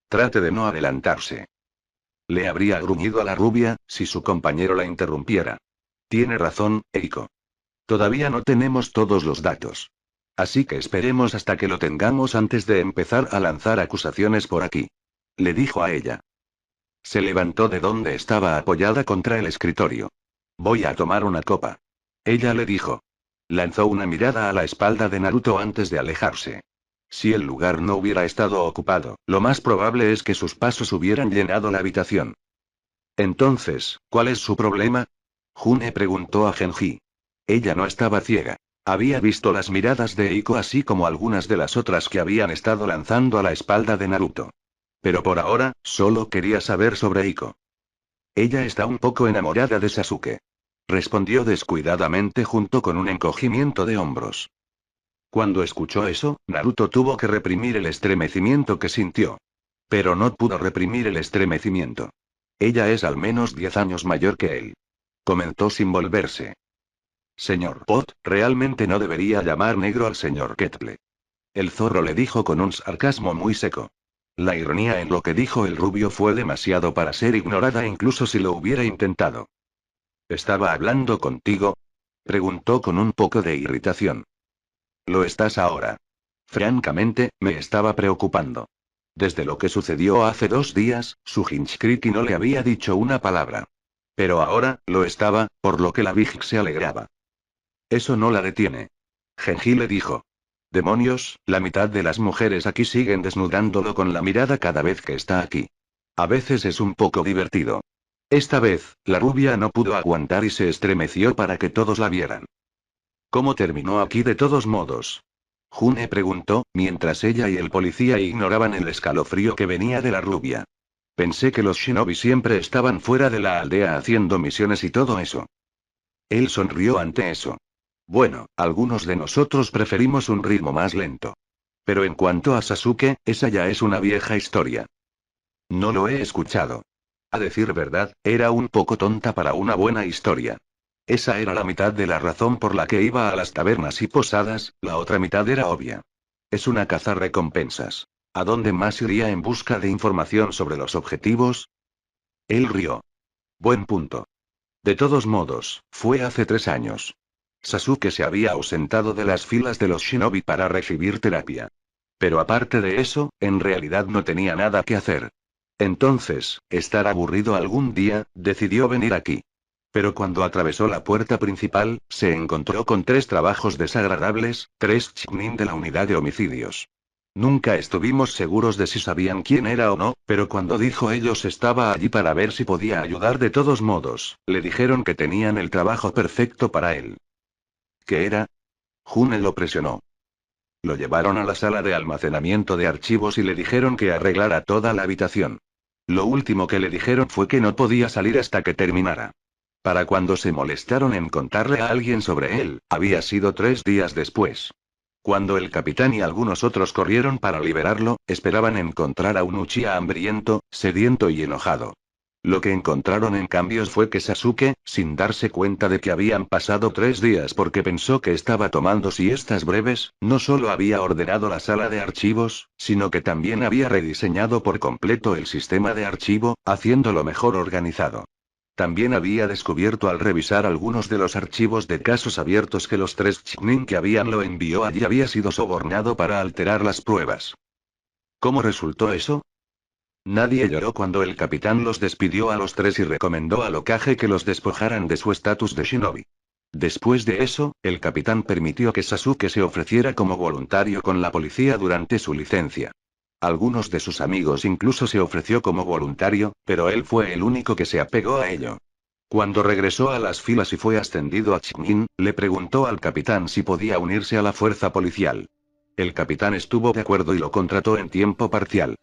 Trate de no adelantarse. Le habría gruñido a la rubia, si su compañero la interrumpiera. Tiene razón, Eiko. Todavía no tenemos todos los datos. Así que esperemos hasta que lo tengamos antes de empezar a lanzar acusaciones por aquí. Le dijo a ella. Se levantó de donde estaba apoyada contra el escritorio. Voy a tomar una copa. Ella le dijo. Lanzó una mirada a la espalda de Naruto antes de alejarse. Si el lugar no hubiera estado ocupado, lo más probable es que sus pasos hubieran llenado la habitación. Entonces, ¿cuál es su problema? June preguntó a Genji. Ella no estaba ciega. Había visto las miradas de Eiko así como algunas de las otras que habían estado lanzando a la espalda de Naruto. Pero por ahora, solo quería saber sobre Eiko. Ella está un poco enamorada de Sasuke. Respondió descuidadamente junto con un encogimiento de hombros. Cuando escuchó eso, Naruto tuvo que reprimir el estremecimiento que sintió. Pero no pudo reprimir el estremecimiento. Ella es al menos 10 años mayor que él. Comentó sin volverse. Señor Pot, realmente no debería llamar negro al señor Kettle. El zorro le dijo con un sarcasmo muy seco. La ironía en lo que dijo el rubio fue demasiado para ser ignorada incluso si lo hubiera intentado. ¿Estaba hablando contigo? Preguntó con un poco de irritación. Lo estás ahora. Francamente, me estaba preocupando. Desde lo que sucedió hace 2 días, su Hinchkriki no le había dicho una palabra. Pero ahora, lo estaba, por lo que la Big se alegraba. Eso no la detiene. Genji le dijo. Demonios, la mitad de las mujeres aquí siguen desnudándolo con la mirada cada vez que está aquí. A veces es un poco divertido. Esta vez, la rubia no pudo aguantar y se estremeció para que todos la vieran. ¿Cómo terminó aquí de todos modos? June preguntó, mientras ella y el policía ignoraban el escalofrío que venía de la rubia. Pensé que los shinobi siempre estaban fuera de la aldea haciendo misiones y todo eso. Él sonrió ante eso. Bueno, algunos de nosotros preferimos un ritmo más lento. Pero en cuanto a Sasuke, esa ya es una vieja historia. No lo he escuchado. A decir verdad, era un poco tonta para una buena historia. Esa era la mitad de la razón por la que iba a las tabernas y posadas, la otra mitad era obvia. Es una cazarrecompensas. ¿A dónde más iría en busca de información sobre los objetivos? Él rió. Buen punto. De todos modos, fue hace 3 años. Sasuke se había ausentado de las filas de los shinobi para recibir terapia. Pero aparte de eso, en realidad no tenía nada que hacer. Entonces, estar aburrido algún día, decidió venir aquí. Pero cuando atravesó la puerta principal, se encontró con 3 trabajos desagradables, 3 chunin de la unidad de homicidios. Nunca estuvimos seguros de si sabían quién era o no, pero cuando dijo ellos estaba allí para ver si podía ayudar de todos modos, le dijeron que tenían el trabajo perfecto para él. ¿Qué era? June lo presionó. Lo llevaron a la sala de almacenamiento de archivos y le dijeron que arreglara toda la habitación. Lo último que le dijeron fue que no podía salir hasta que terminara. Para cuando se molestaron en contarle a alguien sobre él, había sido 3 días después. Cuando el capitán y algunos otros corrieron para liberarlo, esperaban encontrar a un Uchiha hambriento, sediento y enojado. Lo que encontraron en cambio fue que Sasuke, sin darse cuenta de que habían pasado 3 días porque pensó que estaba tomando siestas breves, no solo había ordenado la sala de archivos, sino que también había rediseñado por completo el sistema de archivo, haciéndolo mejor organizado. También había descubierto al revisar algunos de los archivos de casos abiertos que los 3 Chunin que lo envió allí había sido sobornado para alterar las pruebas. ¿Cómo resultó eso? Nadie lloró cuando el capitán los despidió a los 3 y recomendó al Hokage que los despojaran de su estatus de shinobi. Después de eso, el capitán permitió que Sasuke se ofreciera como voluntario con la policía durante su licencia. Algunos de sus amigos incluso se ofreció como voluntario, pero él fue el único que se apegó a ello. Cuando regresó a las filas y fue ascendido a Chunin, le preguntó al capitán si podía unirse a la fuerza policial. El capitán estuvo de acuerdo y lo contrató en tiempo parcial.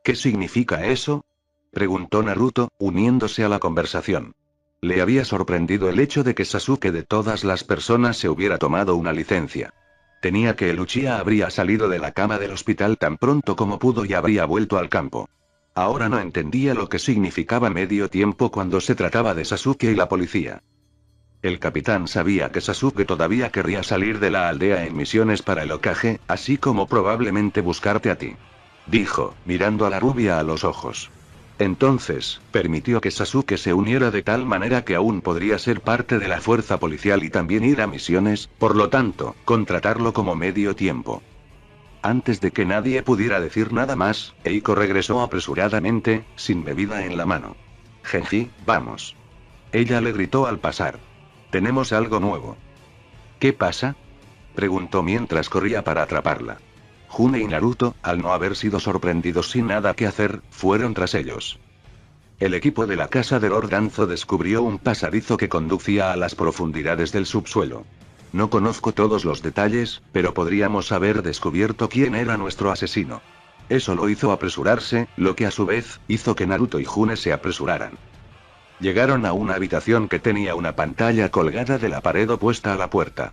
¿Qué significa eso?, preguntó Naruto, uniéndose a la conversación. Le había sorprendido el hecho de que Sasuke de todas las personas se hubiera tomado una licencia. Tenía que el Uchiha habría salido de la cama del hospital tan pronto como pudo y habría vuelto al campo. Ahora no entendía lo que significaba medio tiempo cuando se trataba de Sasuke y la policía. El capitán sabía que Sasuke todavía querría salir de la aldea en misiones para el Hokage, así como probablemente buscarte a ti. Dijo, mirando a la rubia a los ojos. Entonces, permitió que Sasuke se uniera de tal manera que aún podría ser parte de la fuerza policial y también ir a misiones, por lo tanto, contratarlo como medio tiempo. Antes de que nadie pudiera decir nada más, Eiko regresó apresuradamente, sin bebida en la mano. Genji, vamos. Ella le gritó al pasar. Tenemos algo nuevo. ¿Qué pasa?, preguntó mientras corría para atraparla. June y Naruto, al no haber sido sorprendidos sin nada que hacer, fueron tras ellos. El equipo de la casa de Lord Danzo descubrió un pasadizo que conducía a las profundidades del subsuelo. No conozco todos los detalles, pero podríamos haber descubierto quién era nuestro asesino. Eso lo hizo apresurarse, lo que a su vez, hizo que Naruto y June se apresuraran. Llegaron a una habitación que tenía una pantalla colgada de la pared opuesta a la puerta.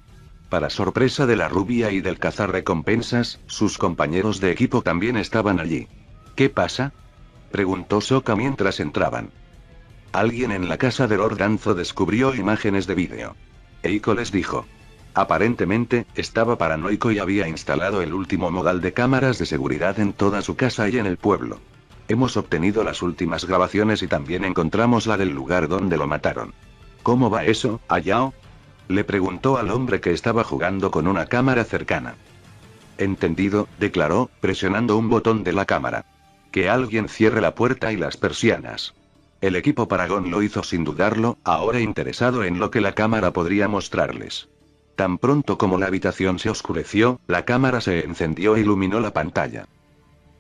Para sorpresa de la rubia y del cazarrecompensas, sus compañeros de equipo también estaban allí. ¿Qué pasa?, preguntó Sokka mientras entraban. Alguien en la casa de Lord Danzo descubrió imágenes de vídeo. Eiko les dijo. Aparentemente, estaba paranoico y había instalado el último modal de cámaras de seguridad en toda su casa y en el pueblo. Hemos obtenido las últimas grabaciones y también encontramos la del lugar donde lo mataron. ¿Cómo va eso, Ayao?, le preguntó al hombre que estaba jugando con una cámara cercana. Entendido, declaró, presionando un botón de la cámara. Que alguien cierre la puerta y las persianas. El equipo Paragon lo hizo sin dudarlo, ahora interesado en lo que la cámara podría mostrarles. Tan pronto como la habitación se oscureció, la cámara se encendió e iluminó la pantalla.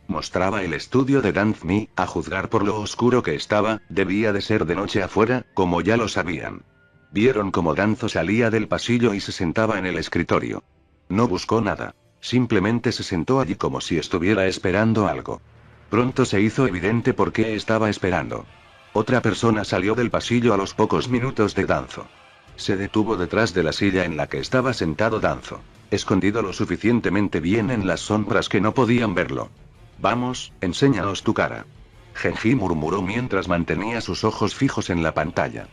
Mostraba el estudio de Danzmi, a juzgar por lo oscuro que estaba, debía de ser de noche afuera, como ya lo sabían. Vieron cómo Danzo salía del pasillo y se sentaba en el escritorio. No buscó nada. Simplemente se sentó allí como si estuviera esperando algo. Pronto se hizo evidente por qué estaba esperando. Otra persona salió del pasillo a los pocos minutos de Danzo. Se detuvo detrás de la silla en la que estaba sentado Danzo, escondido lo suficientemente bien en las sombras que no podían verlo. Vamos, enséñanos tu cara. Genji murmuró mientras mantenía sus ojos fijos en la pantalla.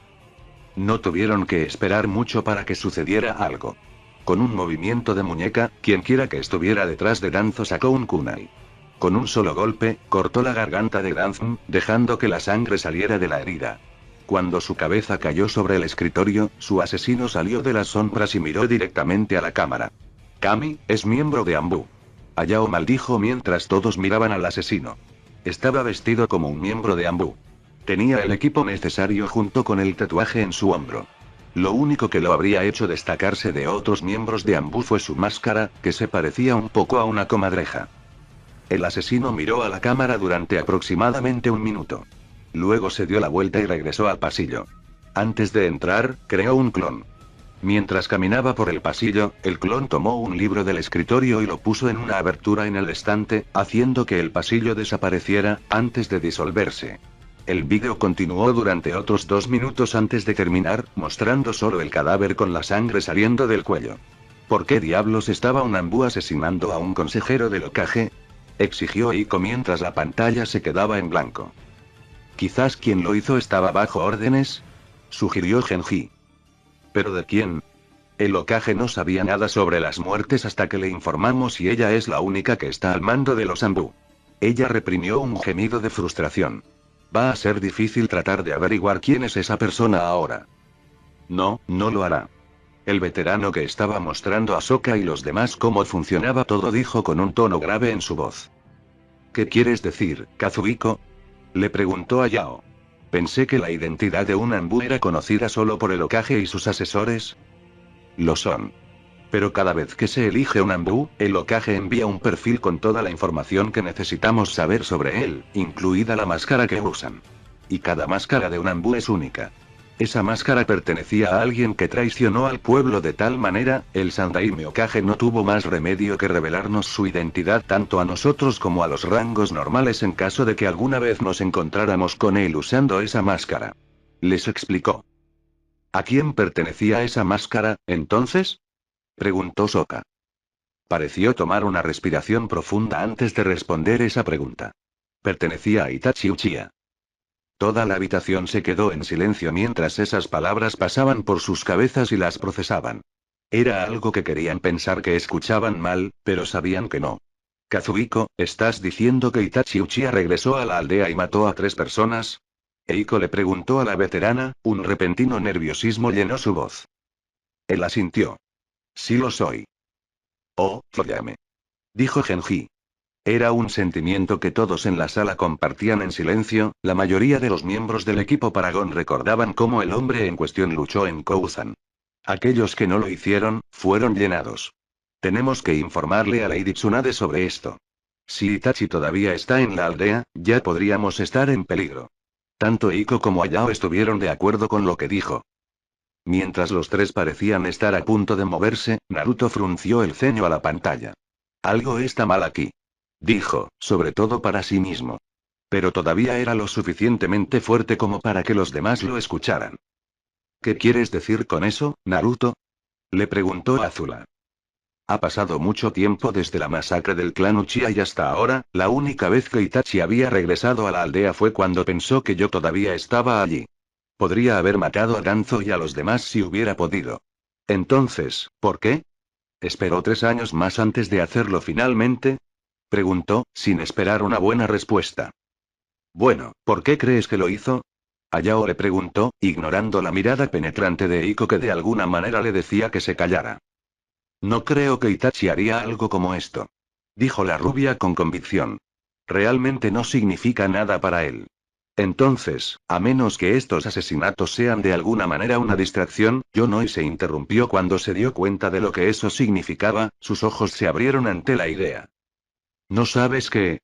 No tuvieron que esperar mucho para que sucediera algo. Con un movimiento de muñeca, quienquiera que estuviera detrás de Danzo sacó un kunai. Con un solo golpe, cortó la garganta de Danzo, dejando que la sangre saliera de la herida. Cuando su cabeza cayó sobre el escritorio, su asesino salió de las sombras y miró directamente a la cámara. Kami, es miembro de Anbu. Ayao maldijo mientras todos miraban al asesino. Estaba vestido como un miembro de Anbu. Tenía el equipo necesario junto con el tatuaje en su hombro. Lo único que lo habría hecho destacarse de otros miembros de Anbu fue su máscara, que se parecía un poco a una comadreja. El asesino miró a la cámara durante aproximadamente un minuto. Luego se dio la vuelta y regresó al pasillo. Antes de entrar, creó un clon. Mientras caminaba por el pasillo, el clon tomó un libro del escritorio y lo puso en una abertura en el estante, haciendo que el pasillo desapareciera, antes de disolverse. El vídeo continuó durante otros 2 minutos antes de terminar, mostrando solo el cadáver con la sangre saliendo del cuello. ¿Por qué diablos estaba un Anbu asesinando a un consejero del Hokage?, exigió Eiko mientras la pantalla se quedaba en blanco. Quizás quien lo hizo estaba bajo órdenes, sugirió Genji. ¿Pero de quién? El Hokage no sabía nada sobre las muertes hasta que le informamos y ella es la única que está al mando de los Anbu. Ella reprimió un gemido de frustración. Va a ser difícil tratar de averiguar quién es esa persona ahora. No, no lo hará. El veterano que estaba mostrando a Sokka y los demás cómo funcionaba todo dijo con un tono grave en su voz. ¿Qué quieres decir, Kazuhiko? Le preguntó a Yao. Pensé que la identidad de un Anbu era conocida solo por el Hokage y sus asesores. Lo son. Pero cada vez que se elige un Anbu, el Hokage envía un perfil con toda la información que necesitamos saber sobre él, incluida la máscara que usan. Y cada máscara de un Anbu es única. Esa máscara pertenecía a alguien que traicionó al pueblo de tal manera, el Sandaime Hokage no tuvo más remedio que revelarnos su identidad tanto a nosotros como a los rangos normales en caso de que alguna vez nos encontráramos con él usando esa máscara. Les explicó. ¿A quién pertenecía esa máscara, entonces? Preguntó Sokka. Pareció tomar una respiración profunda antes de responder esa pregunta. Pertenecía a Itachi Uchiha. Toda la habitación se quedó en silencio mientras esas palabras pasaban por sus cabezas y las procesaban. Era algo que querían pensar que escuchaban mal, pero sabían que no. Kazuhiko, ¿estás diciendo que Itachi Uchiha regresó a la aldea y mató a 3 personas? Eiko le preguntó a la veterana, un repentino nerviosismo llenó su voz. Él asintió. Sí lo soy. Oh, Zoyame. Dijo Genji. Era un sentimiento que todos en la sala compartían en silencio, la mayoría de los miembros del equipo Paragon recordaban cómo el hombre en cuestión luchó en Kouzan. Aquellos que no lo hicieron, fueron llenados. Tenemos que informarle a Lady Tsunade sobre esto. Si Itachi todavía está en la aldea, ya podríamos estar en peligro. Tanto Eiko como Ayao estuvieron de acuerdo con lo que dijo. Mientras los 3 parecían estar a punto de moverse, Naruto frunció el ceño a la pantalla. Algo está mal aquí. Dijo, sobre todo para sí mismo. Pero todavía era lo suficientemente fuerte como para que los demás lo escucharan. ¿Qué quieres decir con eso, Naruto? Le preguntó Azula. Ha pasado mucho tiempo desde la masacre del clan Uchiha y hasta ahora, la única vez que Itachi había regresado a la aldea fue cuando pensó que yo todavía estaba allí. Podría haber matado a Danzo y a los demás si hubiera podido. Entonces, ¿por qué? ¿Esperó 3 años más antes de hacerlo finalmente? Preguntó, sin esperar una buena respuesta. Bueno, ¿por qué crees que lo hizo? Ayao le preguntó, ignorando la mirada penetrante de Eiko que de alguna manera le decía que se callara. No creo que Itachi haría algo como esto. Dijo la rubia con convicción. Realmente no significa nada para él. Entonces, a menos que estos asesinatos sean de alguna manera una distracción, Yono se interrumpió cuando se dio cuenta de lo que eso significaba, sus ojos se abrieron ante la idea. ¿No sabes qué?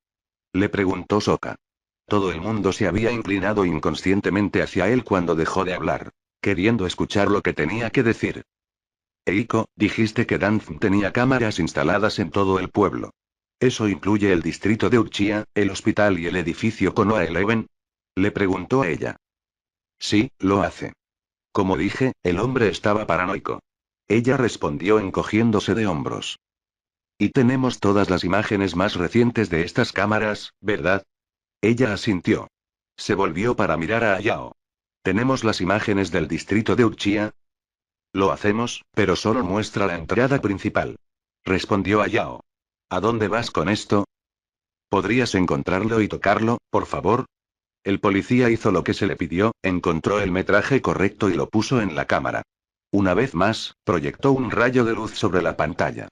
Le preguntó Sokka. Todo el mundo se había inclinado inconscientemente hacia él cuando dejó de hablar, queriendo escuchar lo que tenía que decir. Eiko, dijiste que Danzo tenía cámaras instaladas en todo el pueblo. ¿Eso incluye el distrito de Uchiha, el hospital y el edificio Konoha Eleven? Le preguntó a ella. Sí, lo hace. Como dije, el hombre estaba paranoico. Ella respondió encogiéndose de hombros. Y tenemos todas las imágenes más recientes de estas cámaras, ¿verdad? Ella asintió. Se volvió para mirar a Ayao. ¿Tenemos las imágenes del distrito de Uchiha? Lo hacemos, pero solo muestra la entrada principal. Respondió Ayao. ¿A dónde vas con esto? ¿Podrías encontrarlo y tocarlo, por favor? El policía hizo lo que se le pidió, encontró el metraje correcto y lo puso en la cámara. Una vez más, proyectó un rayo de luz sobre la pantalla.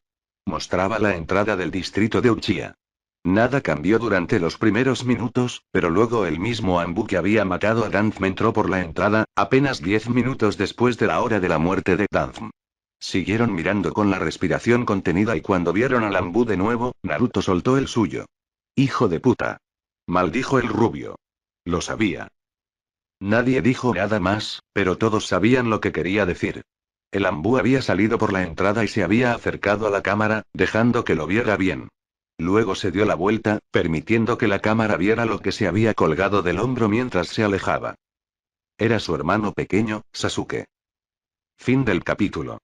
Mostraba la entrada del distrito de Uchiha. Nada cambió durante los primeros minutos, pero luego el mismo Anbu que había matado a Danzo entró por la entrada, apenas 10 minutos después de la hora de la muerte de Danzo. Siguieron mirando con la respiración contenida y cuando vieron al Anbu de nuevo, Naruto soltó el suyo. ¡Hijo de puta! Maldijo el rubio. Lo sabía. Nadie dijo nada más, pero todos sabían lo que quería decir. El Anbu había salido por la entrada y se había acercado a la cámara, dejando que lo viera bien. Luego se dio la vuelta, permitiendo que la cámara viera lo que se había colgado del hombro mientras se alejaba. Era su hermano pequeño, Sasuke. Fin del capítulo.